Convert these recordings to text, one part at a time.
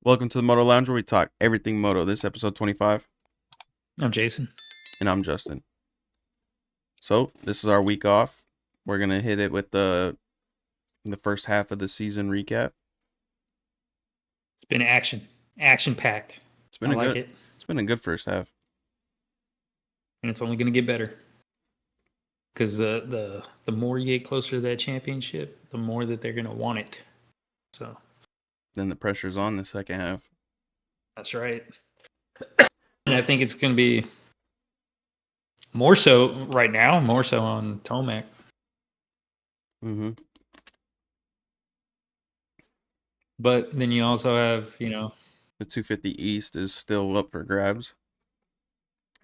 Welcome to the Moto Lounge where we talk everything Moto. This is episode 25, I'm Jason. and I'm Justin. So this is our week off. We're gonna hit it with the first half of the season recap. It's been action packed. I like it, It's been a good first half. and it's only going to get better because the more you get closer to that championship, the more that they're going to want it. So Then the pressure's on the second half. that's right, and I think it's going to be more so right now, more so on Tomac. Mm-hmm. But then you also have, The 250 East is still up for grabs.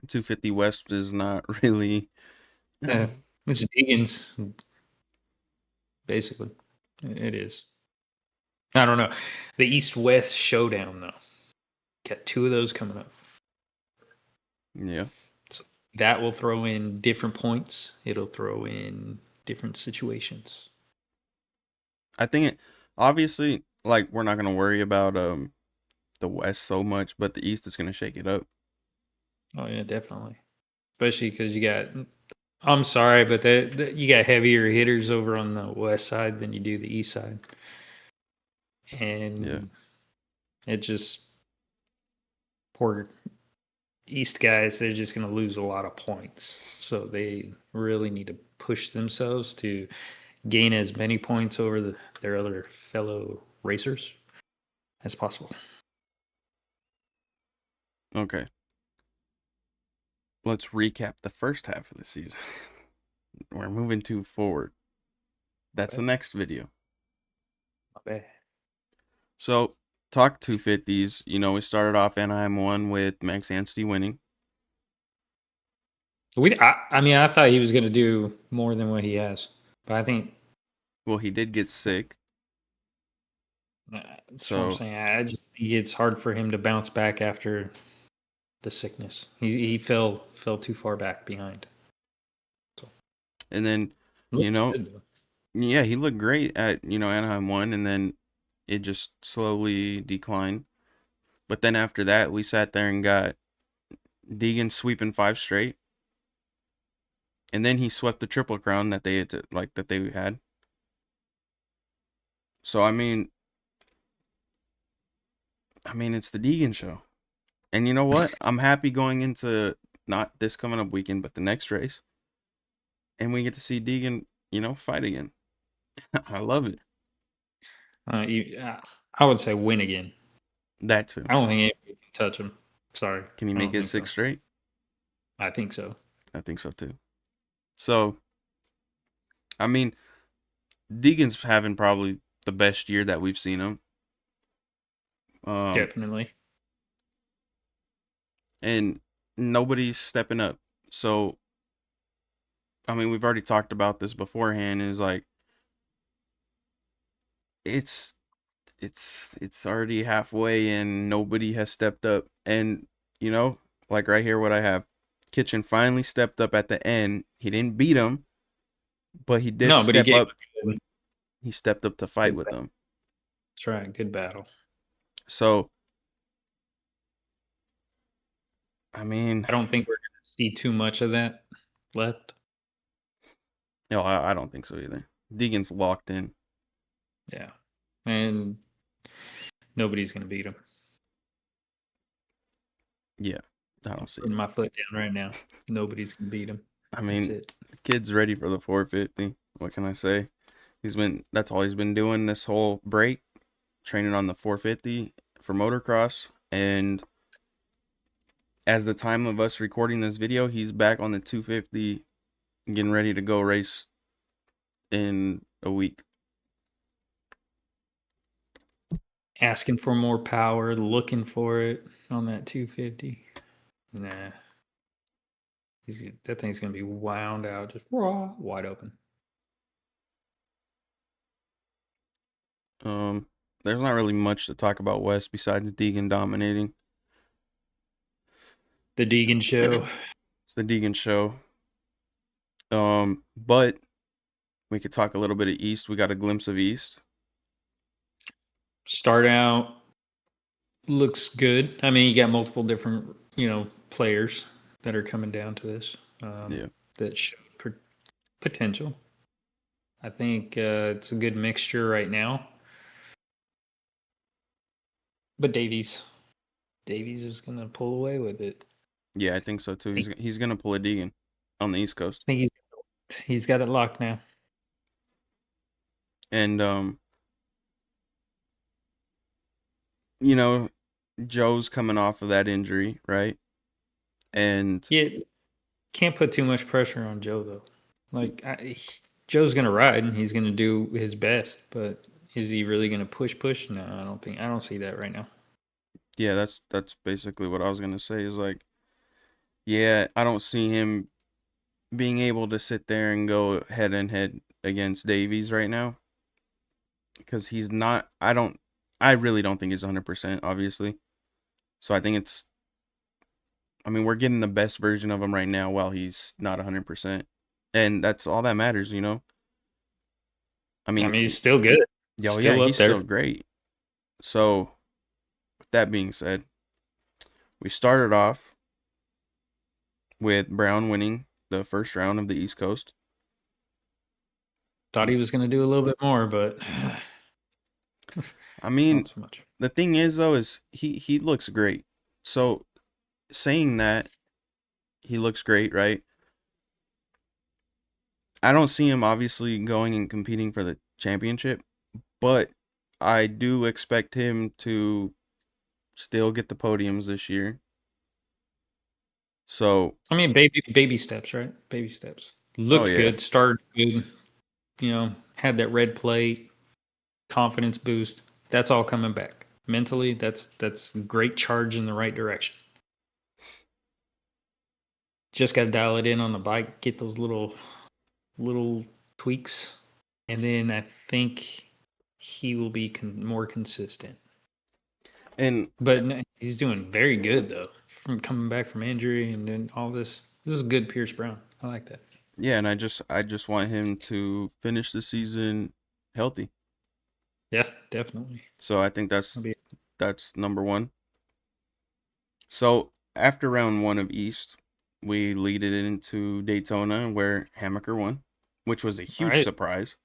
250 West is not really. it's Deegan's, basically. It is. I don't know. The East-West showdown, though. Got two of those coming up. Yeah. So that will throw in different points. It'll throw in different situations. I think obviously, like, we're not gonna worry about the West so much, but the East is gonna shake it up. Oh yeah, definitely. Especially because you got. I'm sorry, but you got heavier hitters over on the west side than you do the east side, and Yeah. it just poor east guys. They're just going to lose a lot of points, so they really need to push themselves to gain as many points over their other fellow racers as possible. Okay. Let's recap the first half of the season. We're moving to forward. That's the next video. Not bad. So, talk 250s. We started off Anaheim 1 with Max Anstey winning. I mean, I thought he was going to do more than what he has, but I think. Well, he did get sick. That's what I'm saying. I just think it's hard for him to bounce back after the sickness. He fell too far back behind. So. And then, yeah, he looked great at, Anaheim 1, and then it just slowly declined. But then after that, we sat there and got Deegan sweeping 5 straight. And then he swept the Triple Crown that they had. So I mean, it's the Deegan show. And you know what? I'm happy going into not this coming up weekend, but the next race. And we get to see Deegan, fight again. I love it. I would say win again. That too. I don't think anybody can touch him. Sorry. Can he make it 6 straight? I think so. I think so too. So, I mean, Deegan's having probably the best year that we've seen him. Definitely. And nobody's stepping up. So, I mean, we've already talked about this beforehand. Is like, it's already halfway and nobody has stepped up. And like right here, what I have, Kitchen finally stepped up at the end. He didn't beat him, but he did step up. He stepped up to fight with him. That's right. Good battle. So, I mean, I don't think we're going to see too much of that left. No, I don't think so either. Deegan's locked in. Yeah. And nobody's going to beat him. Yeah. I don't see it. Putting my foot down right now. Nobody's going to beat him. I mean, the kid's ready for the 450. What can I say? That's all he's been doing this whole break, training on the 450 for motocross. And as the time of us recording this video, he's back on the 250, getting ready to go race in a week. Asking for more power, looking for it on that 250. Nah. That thing's going to be wound out, just raw, wide open. There's not really much to talk about West besides Deegan dominating. The Deegan show. It's the Deegan show. But we could talk a little bit of East. We got a glimpse of East. Start out looks good. I mean, you got multiple different, players that are coming down to this Yeah. that show potential. I think it's a good mixture right now. But Davies is gonna pull away with it. Yeah, I think so too. I He's gonna pull a Deegan on the East Coast. think he's got it locked now. And you know, Joe's coming off of that injury, right? And Yeah, can't put too much pressure on Joe though. Like Joe's gonna ride and he's gonna do his best, but is he really gonna push? No, I don't think. I don't see that right now. yeah, that's basically what I was gonna say. Is like, yeah, I don't see him being able to sit there and go head and head against Davies right now because he's not. I really don't think he's 100%. Obviously, so I think it's. I mean, we're getting the best version of him right now while he's not 100%, and that's all that matters, you know. I I mean, mean, he's still good, oh yeah, still up he's there. still great. So, with that being said, we started off with Brown winning the first round of the East Coast. Thought he was gonna do a little bit more, but I mean, not so much. the thing is though is he looks great. So saying that he looks great, right? I don't see him obviously going and competing for the championship, but I do expect him to still get the podiums this year. So, I mean, baby steps, right? Baby steps. oh Looked yeah. good, started good. Had that red plate, confidence boost. That's all coming back. Mentally, that's great charge in the right direction. Just got to dial it in on the bike, get those little tweaks, and then I think he will be more consistent. And But no, he's doing very good though, from coming back from injury and then all this. This is good, Pierce Brown. I like that. yeah, and I just want him to finish the season healthy. Yeah, definitely. So I think I'll that's be that's number 1. So after round 1 of East, we lead it into Daytona where Hammaker won, which was a all huge right. surprise.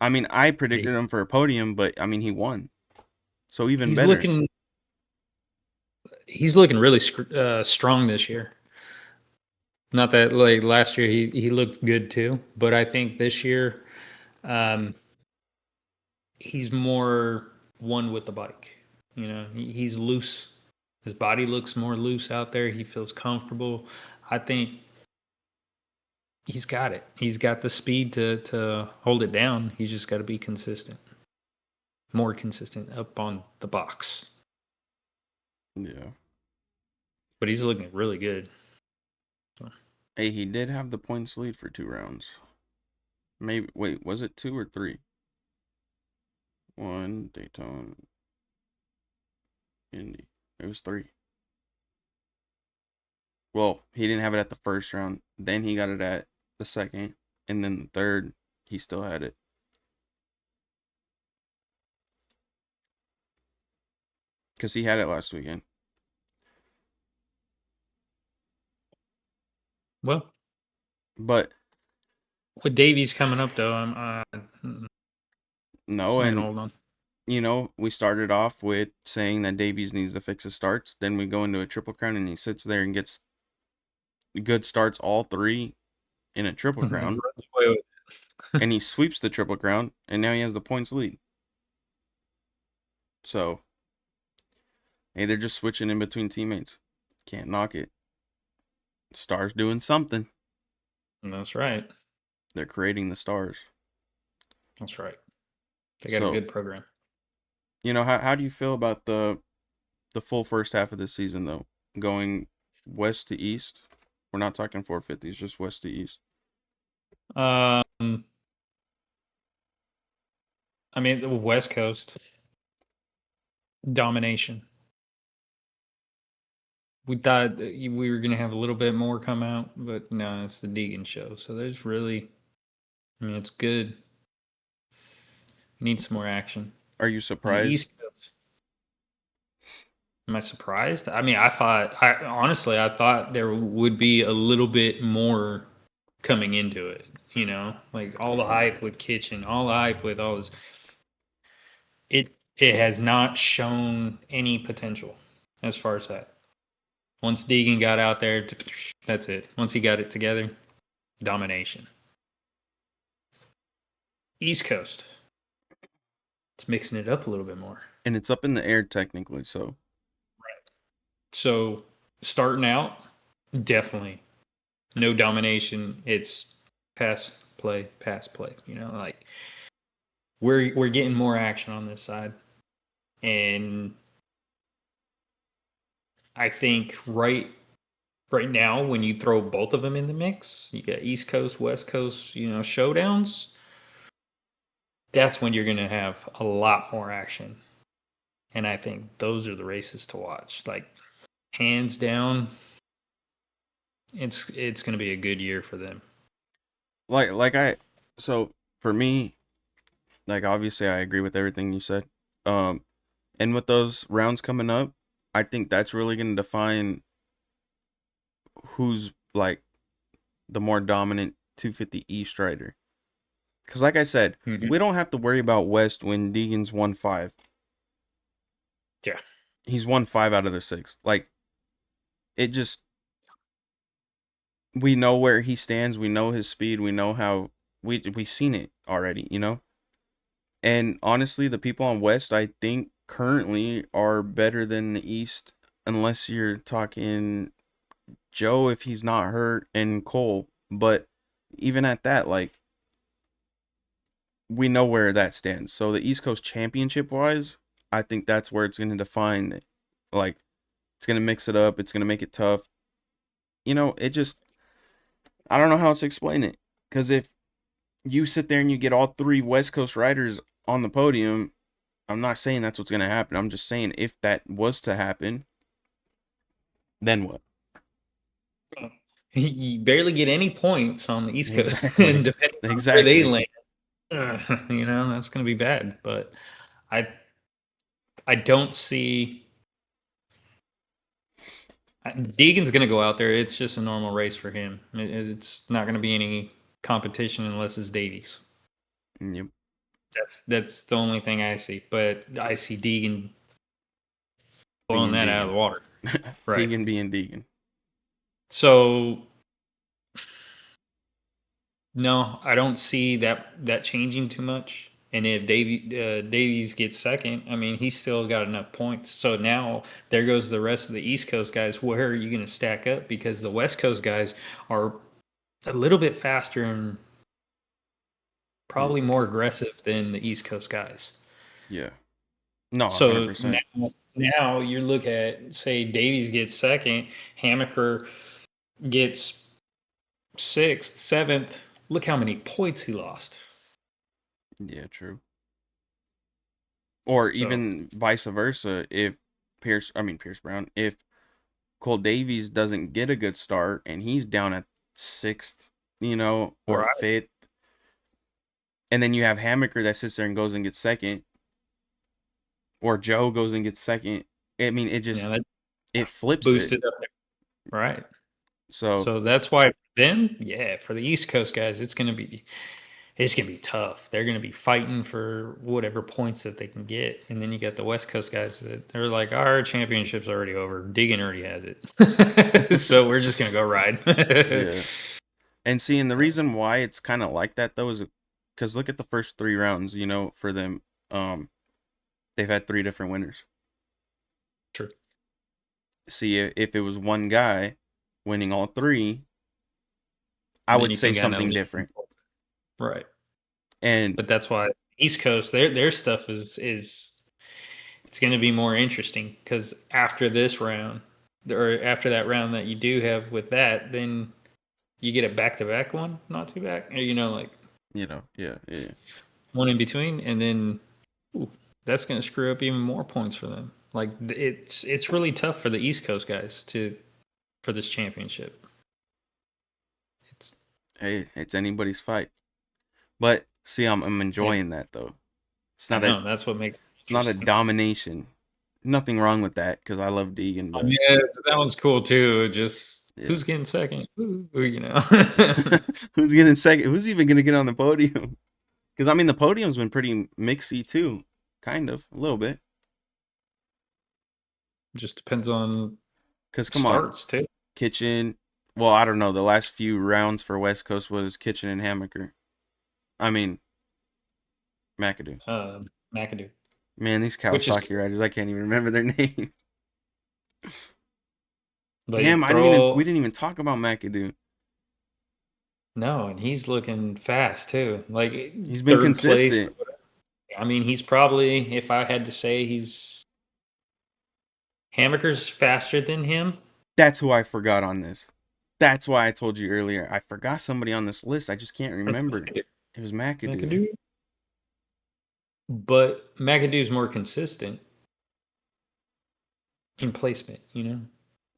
I mean, I predicted him for a podium, but I mean, he won. So even He's better. looking he's looking really strong this year. Not that like last year he looked good too, but I think this year um, he's more one with the bike. He's loose. His body looks more loose out there. He feels comfortable. I think he's got it. He's got the speed to hold it down. He's just got to be consistent, more consistent up on the box. Yeah. But he's looking really good. So, Hey, he did have the points lead for 2 rounds. Maybe, wait, was it 2 or 3? One, Daytona, Indy. It was 3. Well, he didn't have it at the first round. Then he got it at the second. And then the third, he still had it. Because he had it last weekend. well, But with Davies coming up though, I'm no, not gonna and hold on. we started off with saying that Davies needs to fix his starts. Then we go into a triple crown and he sits there and gets good starts all 3 in a triple crown. And he sweeps the triple crown and now he has the points lead. So, hey, they're just switching in between teammates. Can't knock it. Stars doing something. That's right. They're creating the stars. That's right. They got a So, good program. how do you feel about the full first half of the season though? Going west to east. We're not talking 450s, just west to east. Um, I mean, the West Coast domination. We thought that we were going to have a little bit more come out, but no, it's the Deegan show. So there's really, I mean, it's good. Need some more action Are you on the surprised? East Coast. Am I surprised? I mean, I thought there would be a little bit more coming into it. You know, like all the hype with Kitchen, all the hype with all this. It has not shown any potential as far as that. Once Deegan got out there, that's it. Once he got it together, domination. East Coast, it's mixing it up a little bit more. And it's up in the air technically, so So starting out, definitely no domination. It's pass play. You know, like we're getting more action on this side, and I think right now when you throw both of them in the mix, you got East Coast, West Coast, you know, showdowns. That's when you're going to have a lot more action, and I think those are the races to watch. Like hands down, it's going to be a good year for them. like I so for me, like obviously I agree with everything you said. Um and with those rounds coming up, I think that's really going to define who's like the more dominant 250 East rider. Cuz like I said, Mm-hmm. we don't have to worry about West when Deegan's won 5. Yeah. He's won 5 out of the 6. Like it just we know where he stands, we know his speed, we know how we seen it already, you know? And honestly, the people on West, I think currently are better than the East, unless you're talking Joe if he's not hurt and Cole. But even at that, like we know where that stands. So the East Coast Championship wise, I think that's where it's going to define it. Like it's going to mix it up. It's going to make it tough. You know, it just I don't know how else to explain it. Because if you sit there and you get all three West Coast riders on the podium, I'm not saying that's what's going to happen. I'm just saying if that was to happen, then what? You barely get any points on the East Coast, and Exactly. depending on where they Exactly. land, you know, that's going to be bad. But I I don't see Deegan's going to go out there. It's just a normal race for him. It's not going to be any competition unless it's Davies. Yep. That's the only thing I see. But I see Deegan blowing Being that out of Deegan. the water. Right. Deegan being Deegan. So no, I don't see that changing too much. And if Davies gets second, I mean, he's still got enough points. So now there goes the rest of the East Coast guys. Where are you going to stack up? Because the West Coast guys are a little bit faster and Mm, probably more aggressive than the East Coast guys. yeah. No, So 100%. now you look at, say Davies gets second, Hammaker gets sixth, seventh. Look how many points he lost. Yeah, true. Or So even vice versa, if Pierce Brown, if Cole Davies doesn't get a good start and he's down at 6th, you know, or right, 5th, and then you have Hammaker that sits there and goes and gets second, or Joe goes and gets second. I mean, it yeah, just that it flips it. boosted up there. Right. So So that's why then, yeah, for the East Coast guys, it's gonna be tough. They're gonna be fighting for whatever points that they can get, and then you got the West Coast guys that they're like, our championship's already over. Deegan already has it, so we're just gonna go ride. yeah. And seeing the reason why it's kind of like that though is because look at the first 3 rounds. You know, for them, they've had 3 different winners. Sure. See, if it was one guy winning all 3, I Then would you say can kind of something lean, different. right. And But that's why East Coast, their stuff is it's going to be more interesting because after this round, or after that round that you do have with that, then you get a back to back one, not two back, or, you know, like you know, yeah, yeah, one in between, and then ooh, that's going to screw up even more points for them. Like it's really tough for the East Coast guys to for this championship. It's hey, it's anybody's fight. But see, I'm it, enjoying that though. It's I not a know that's what makes it it's not a interesting. domination. Nothing wrong with that because I love Deegan, Oh, but yeah, that one's cool too. Just yeah. who's getting second? Ooh, you know. Who's getting second? Who's even gonna get on the podium? Because I mean, the podium's been pretty mixy too, kind of a little bit. Just depends on Because come on, starts too. Kitchen. Well, I don't know. The last few rounds for West Coast was Kitchen and Hammaker. I mean, McAdoo. McAdoo, Man, these which is Kawasaki riders, I can't even remember their name. like Damn, we throw didn't even talk about McAdoo. no, and he's looking fast too. Like He's been third place. consistent. I mean, he's probably, if I had to say, he's Hammaker's faster than him. That's who I forgot on this. That's why I told you earlier. I forgot somebody on this list. I just can't That's remember. McAdoo. It was McAdoo. McAdoo. But McAdoo's more consistent in placement, you know.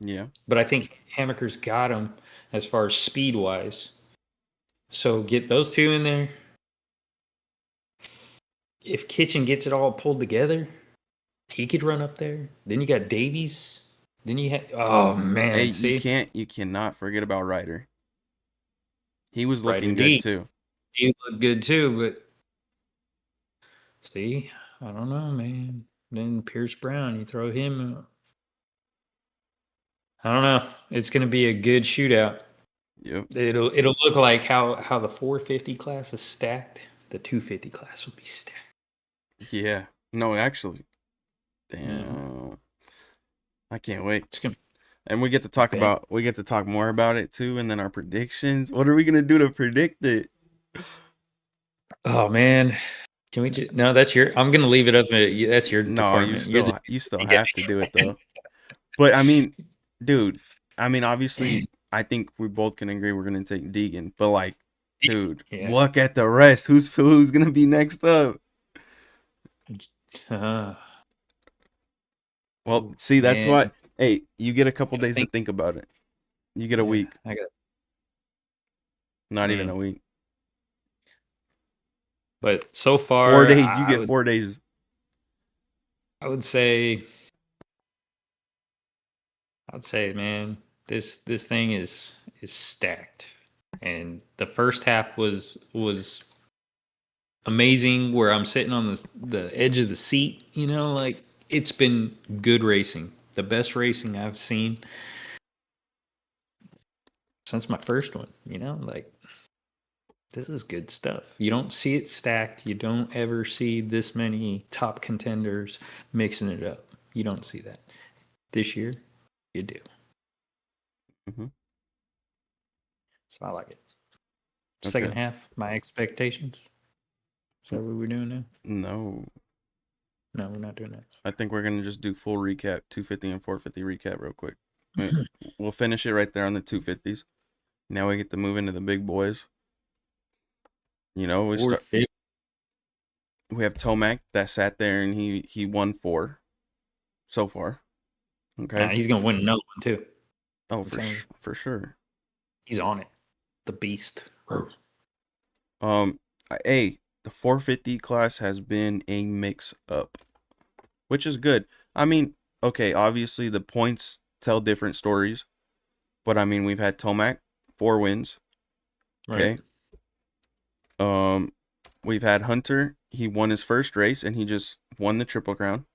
Yeah. But I think Hammaker's got him as far as speed wise. So get those two in there. If Kitchen gets it all pulled together, he could run up there. Then you got Davies. Then you have, oh Hey, man, see, you cannot forget about Ryder. He was Ryder looking good D. too. He looked good too, but see, I don't know, man. Then Pierce Brown, you throw him. I don't know. It's going to be a good shootout. Yep. It'll look like how the 450 class is stacked. The 250 class will be stacked. Yeah. No, actually. Yeah, Damn. I can't wait. it's gonna And be. we get to talk more about it too, and then our predictions. What are we gonna do to predict it? Oh man, can we just? No, that's your. I'm gonna leave it up. That's your No, department. You're the you still guy. have to do it though. But I mean, dude, I mean obviously I think we both can agree we're gonna take Deegan. But like, dude, Yeah. look at the rest. Who's gonna be next up? Uh, Well, ooh, see, that's man, why hey, you get a couple gotta days to think. think about it. You get a Yeah, week. I got Not even man. a week. But so 4 far, days, you get 4 days. I would say man, this thing is stacked, and the first half was amazing. Where I'm sitting on the edge of the seat, you know, like it's been good racing, the best racing I've seen since my first one. You know, like this is good stuff. You don't see it stacked. You don't ever see this many top contenders mixing it up. You don't see that this year. You do. Hmm. So I like it. Second Okay. half, my expectations. Is that what we're doing now? No. No, we're not doing that. I think we're gonna just do full recap, 250 and 450 recap real quick. Wait, we'll finish it right there on the 250s. Now we get to move into the big boys. You know, Four fifty. we have Tomac that sat there and he won four so far. Okay. He's gonna win another one too. Oh, I'm telling you, for sure. he's on it. The beast. Um, hey, the 450 class has been a mix up, which is good. I mean, okay, obviously the points tell different stories, but I mean we've had Tomac 4 wins. Right. Okay. Um, we've had Hunter. He won his first race and he just won the Triple Crown.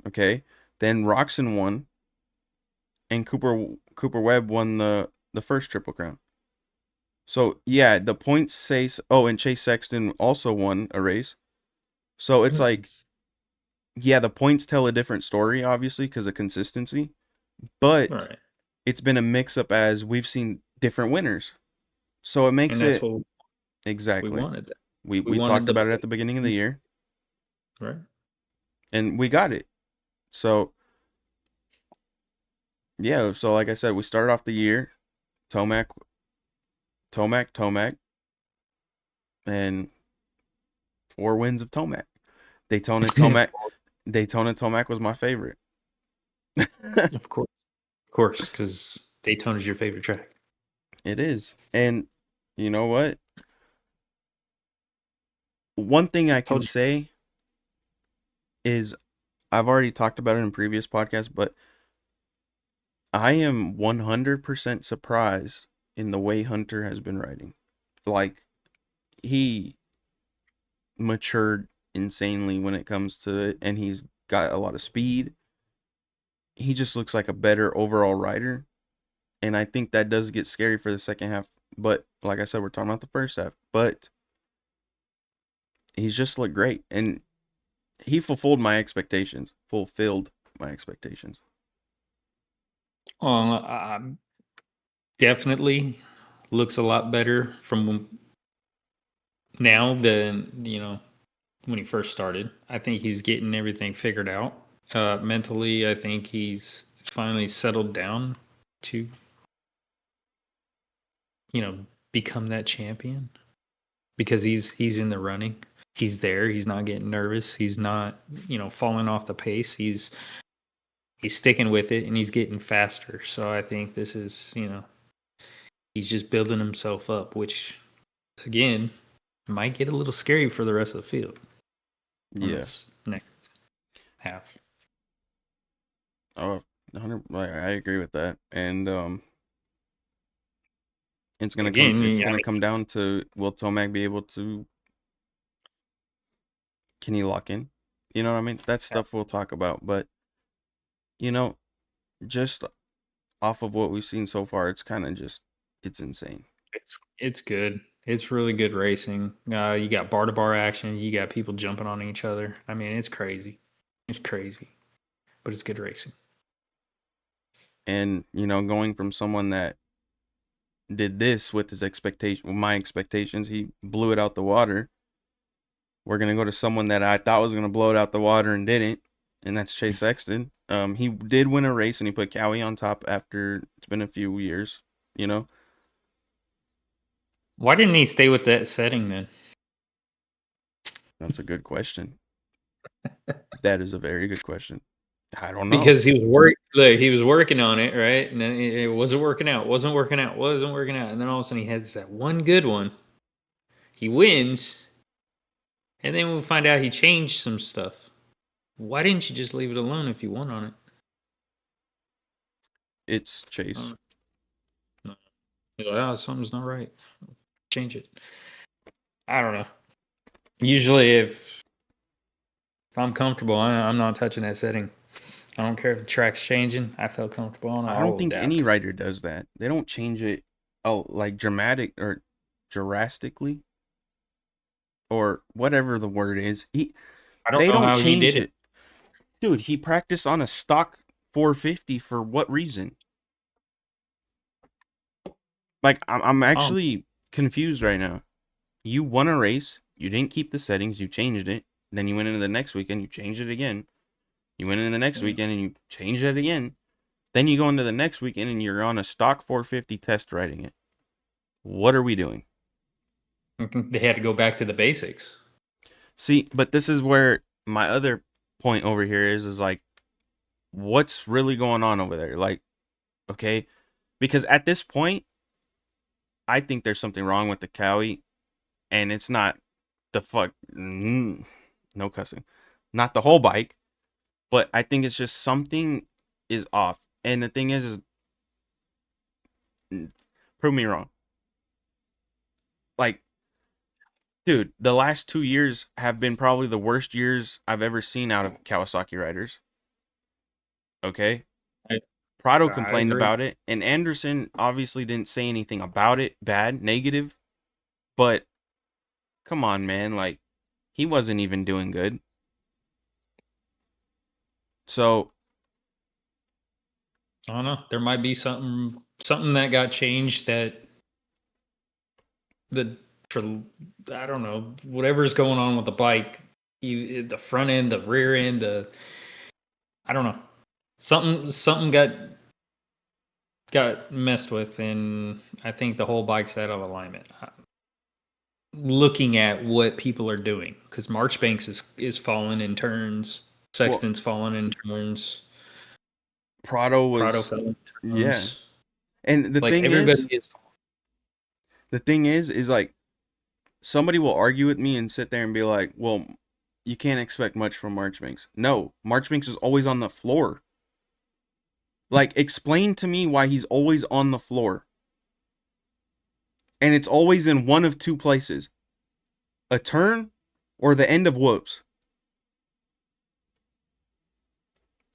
Okay. Then Roxon won, and Cooper Webb won the first Triple Crown. So yeah, the points say. Oh, and Chase Sexton also won a race. So it's like, yeah, the points tell a different story, obviously, because of consistency. But Right. it's been a mix up as we've seen different winners. So it And makes that's it what we exactly. wanted. That we We wanted talked the about it at the beginning of the year, right. and we got it. So yeah, so like I said, we started off the year, Tomac, Tomac, and 4 wins of Tomac. Daytona Tomac, Daytona Tomac was my favorite. Of course, because Daytona's your favorite track. It is, and you know what? One thing I can Told you. say is I've already talked about it in previous podcasts, but I am 100% surprised in the way Hunter has been riding. Like, he matured insanely when it comes to it, and he's got a lot of speed. He just looks like a better overall rider, and I think that does get scary for the second half. But like I said, we're talking about the first half. But he's just looked great, and he fulfilled my expectations. Fulfilled my expectations. Uh, Definitely looks a lot better from now than when he first started. I think he's getting everything figured out. Mentally, I think he's finally settled down to become that champion because he's in the running. He's there. He's not getting nervous. He's not falling off the pace. He's sticking with it and he's getting faster. So I think this is he's just building himself up, which again might get a little scary for the rest of the field on Yeah. this next half. Oh, 100. I agree with that, and it's But gonna come. again, It's I gonna mean, come down to, will Tomac be able to? Can he lock in? You know what I mean? That's stuff we'll talk about. But you know, just off of what we've seen so far, it's kind of just, it's insane. it's good. It's really good racing. You got bar to bar action. You got people jumping on each other. I mean, it's crazy. It's crazy, but it's good racing. And going from someone that did this with his expectation, with my expectations, he blew it out the water. We're gonna go to someone that I thought was gonna blow it out the water and didn't, and that's Chase Sexton. He did win a race and he put Cowie on top after it's been a few years. You know, Why didn't he stay with that setting then? that's a good question. That is a very good question. I don't know. Because he was working on it, right? And then it wasn't working out, wasn't working out, wasn't working out. And then all of a sudden he has that one good one. He wins, and then we find out he changed some stuff. Why didn't you just leave it alone if you won on it? It's Chase. No. You're like, oh, something's not right. Change it. I don't know. Usually, if I'm comfortable, I'm not touching that setting. I don't care if the track's changing. I felt comfortable on it. I I don't will think any adapt. writer does that. They don't change it, oh, like dramatic or drastically or whatever the word is. I don't They know don't how he did change it it. Dude, he practiced on a stock 450 for what reason? Like, I'm um, actually confused right now. You won a race, you didn't keep the settings, you changed it. Then you went into the next weekend, you changed it again. You went into the next weekend and you changed it again. Then you go into the next weekend and you're on a stock 450 test riding it. What are we doing? they had to go back to the basics. See, but this is where my other point over here is like, what's really going on over there? Like, okay, because at this point, I think there's something wrong with the Cowie, and it's not the no cussing, not the whole bike, but I think it's just something is off. And the thing is prove me wrong. Like, dude, the last 2 years have been probably the worst years I've ever seen out of Kawasaki riders. Okay, I, Prado I complained agree. about it, and Anderson obviously didn't say anything about it, bad, negative. But come on, man, like he wasn't even doing good. So I don't know. There might be something that got changed that for I don't know whatever's going on with the bike, the front end, the rear end, the I don't know something got messed with, and I think the whole bike's out of alignment. Looking at what people are doing, because Marchbanks is falling in turns, well, Sexton's falling in turns, Prado Prado was, fell in yeah. turns. And the Like thing everybody is, is. the thing is like somebody will argue with me and sit there and be like, well, You can't expect much from Marchbanks. No, Marchbanks is always on the floor. Like, explain to me why he's always on the floor. And it's always in one of two places: a turn or the end of whoops.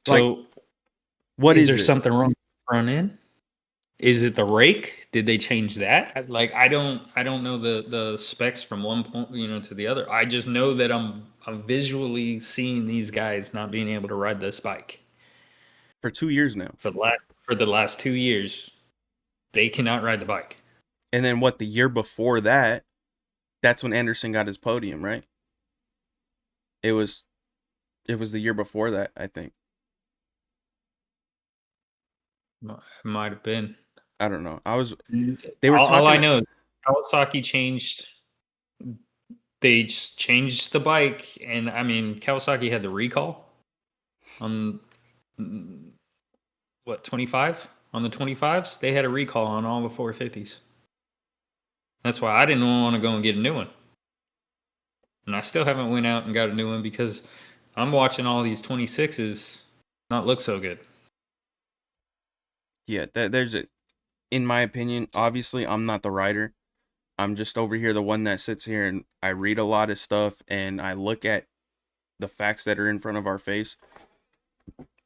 Like, So, what is is there it? something wrong with the front end? Is it the rake? Did they change that? Like, I don't know the specs from one point, to the other. I just know that I'm visually seeing these guys not being able to ride this bike For 2 years now. for the last 2 years. They cannot ride the bike. And then what, the year before that, that's when Anderson got his podium, right? It was it was the year before that, I think. Might have been. I don't know. They were All I talking. know is Kawasaki changed. They just changed the bike, and I mean Kawasaki had the recall on what 25 on the 25s. They had a recall on all the 450s. That's why I didn't want to go and get a new one, and I still haven't went out and got a new one because I'm watching all these 26s not look so good. Yeah, there's a, in my opinion, obviously I'm not the writer. I'm just over here the one that sits here and I read a lot of stuff and I look at the facts that are in front of our face.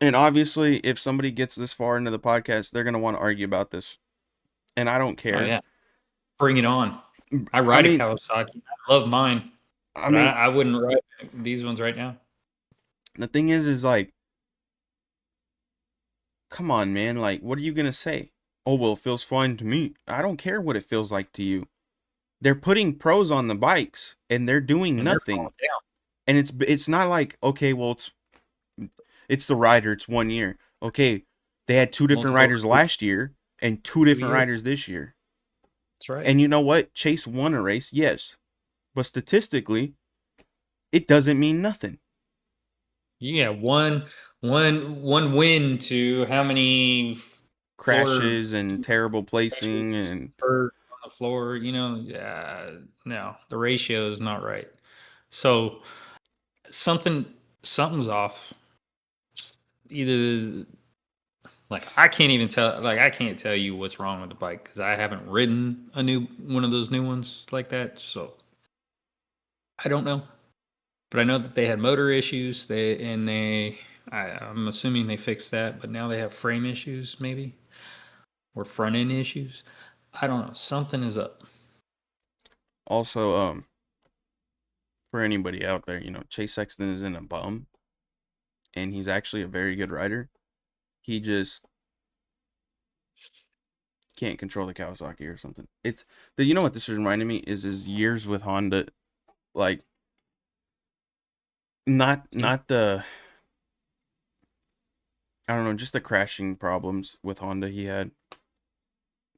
And obviously, if somebody gets this far into the podcast, they're going to want to argue about this. And I don't Oh care. yeah, bring it on. I I ride a mean, Kawasaki. I love mine, I but I, mean, I wouldn't ride these ones right now. the thing is like, come on, man. Like, what are you going to say? Oh, well, it feels fine to me. I don't care what it feels like to you. They're putting pros on the bikes and they're doing And they're nothing. falling down And it's not like, okay, well, it's the rider, it's 1 year. Okay, they had two different multiple riders last year and two different years. riders this year. That's right. And you know what? Chase won a race, yes. But statistically, it doesn't mean nothing. Yeah, one win to how many floor Crashes and terrible placing crashes and per on the floor? No, the ratio is not right. So something something's off. Either like I can't tell you what's wrong with the bike because I haven't ridden a new one of those new ones like that. So I don't know. But I know that they had motor issues. I'm assuming they fixed that, but now they have frame issues, maybe, or front end issues. I don't know. Something is up. also for anybody out there, Chase Sexton isn't a bum and he's actually a very good rider. He just can't control the Kawasaki or something. It's the, you know what this is reminding me is his years with Honda, like not the, I don't know, just the crashing problems with Honda he had.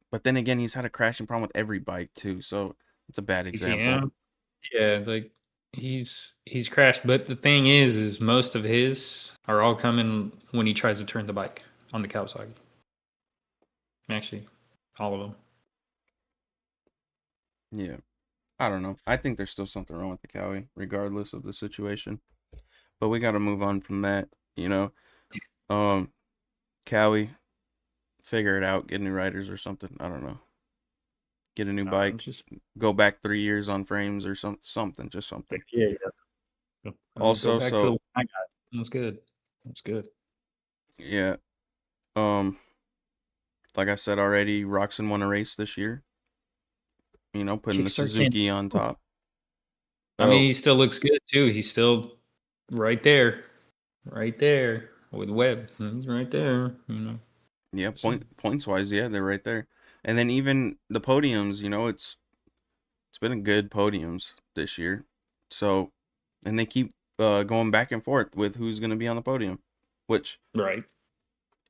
But then again, he's had a crashing problem with every bike too, so it's a bad example. ATM, yeah, like he's crashed. But the thing is most of his are all coming when he tries to turn the bike on the Kawasaki. Actually, all of them. Yeah, I don't know. I think there's still something wrong with the Cowie, regardless of the situation. But we got to move on from that. Um, Cowie, figure it out. Get new riders or something. I don't know. Get a new bike. Just Go back 3 years on frames or something. Just something. yeah, yeah. Go Also, back to the so one I got. That's good. That's good. yeah. Um, like I said already, Roxon won a race this year. Putting the Kickstart can. Suzuki on top. I mean, Oh, he still looks good too. He's still right there with Webb. He's right there. yeah. So Points wise, yeah, they're right there. And then even the podiums, it's been a good podiums this year. So, and they keep going back and forth with who's going to be on the podium, which right,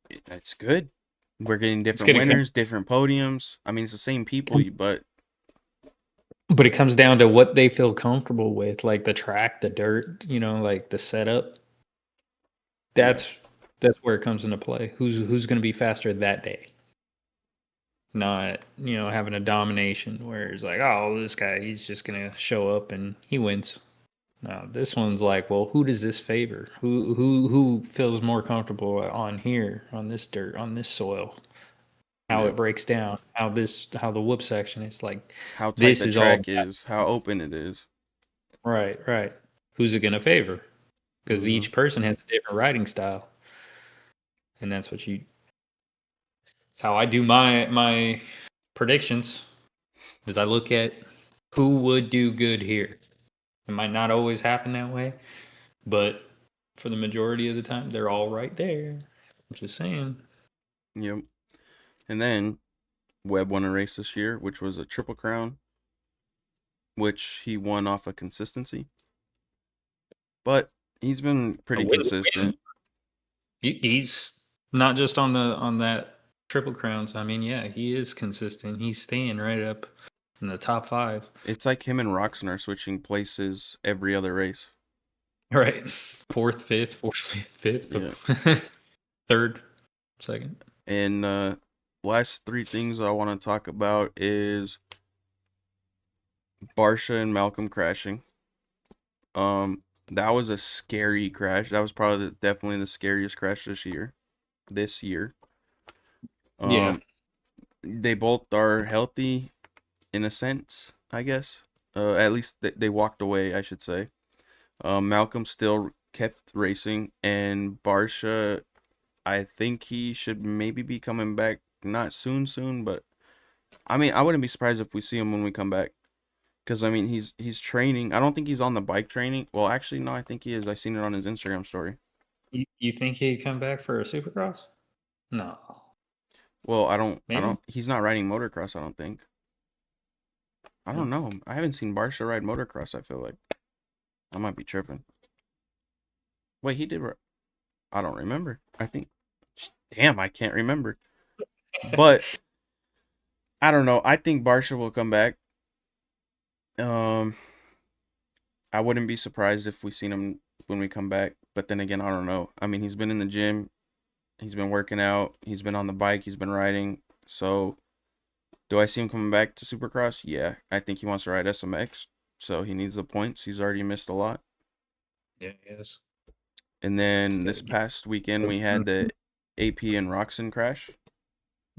it's good. We're getting it's different gonna come, winners, different podiums. I mean, it's the same people, but but it comes down to what they feel comfortable with, like the track, the dirt. Like the setup. yeah, That's where it comes into play. Who's gonna be faster that day? Not having a domination where it's like, oh, this guy, he's just gonna show up and he wins. Now this one's like, well, who does this favor? Who feels more comfortable on here, on this dirt, on this soil? How Yep. it breaks down, how the whoop section is like. How tight This the is all track is, how open it is. right, right. Who's it gonna favor? Because Mm-hmm. each person has a different riding style, and it's how I do my predictions. Is I look at who would do good here. It might not always happen that way, but for the majority of the time, they're all right there. I'm just saying. Yep. And then Webb won a race this year, which was a triple crown, which he won off of consistency. But he's been A pretty win. consistent. He's not just on that triple crowns. I mean, yeah, he is consistent. He's staying right up in the top five. It's like him and Roxon are switching places every other race. Right, fourth, fifth, Yeah. third, second. And last three things I want to talk about is Barsha and Malcolm crashing. That was a scary crash. That was probably definitely the scariest crash this year. This year. Yeah, Um, they both are healthy in a sense, I guess. At least they walked away, I should say. Malcolm still kept racing, and Barsha, I think he should maybe be coming back. Not soon, but I mean, I wouldn't be surprised if we see him when we come back. Because I mean, he's training. I don't think he's on the bike training. Well, actually, no, I think he is. I seen it on his Instagram story. you think he'd come back for a supercross? No, Well, I don't. maybe. He's not riding motocross. I don't think. I don't know. I haven't seen Barsha ride motocross. I feel like I might be tripping. Wait, he did. I don't remember. I think. Damn, I can't remember. But I don't know. I think Barsha will come back. Um, I wouldn't be surprised if we seen him when we come back. But then again, I don't know. I mean, he's been in the gym. He's been working out. He's been on the bike. He's been riding. So, do I see him coming back to Supercross? Yeah, I think he wants to ride SMX. So he needs the points. He's already missed a lot. Yeah, yes. And He's then got this to get. past weekend we had the AP and Roxon crash.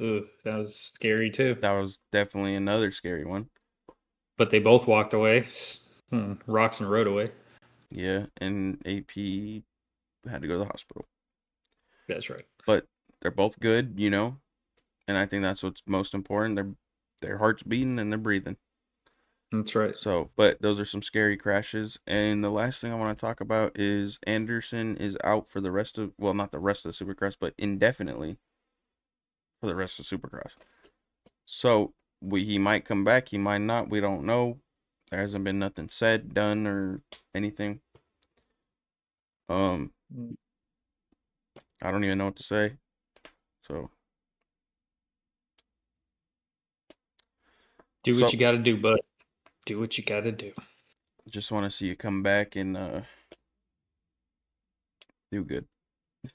Ugh, that was scary too. That was definitely another scary one. But they both walked away. Rocks and rode away. Yeah, and AP had to go to the hospital. That's right. But they're both good, and I think that's what's most important. Their heart's beating and they're breathing. That's right. So, but those are some scary crashes. And the last thing I want to talk about is Anderson is out for the rest of, well, not the rest of the Supercross, but indefinitely for the rest of Supercross. So he might come back, he might not. We don't know. There hasn't been nothing said, done, or anything. Um, I don't even know what to say. So, Do what so you got to do, bud. Do what you got to do. just want to see you come back and do good.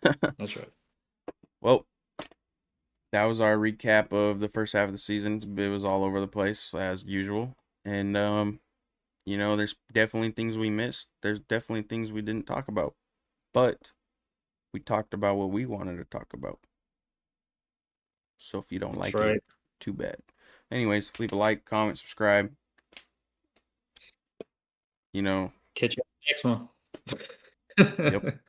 That's right. Well, that was our recap of the first half of the season. It was all over the place as usual, and there's definitely things we missed. There's definitely things we didn't talk about, but we talked about what we wanted to talk about. So if you don't That's like it, right. too bad. Anyways, leave a like, comment, subscribe. You know, Catch you on the next yep. one.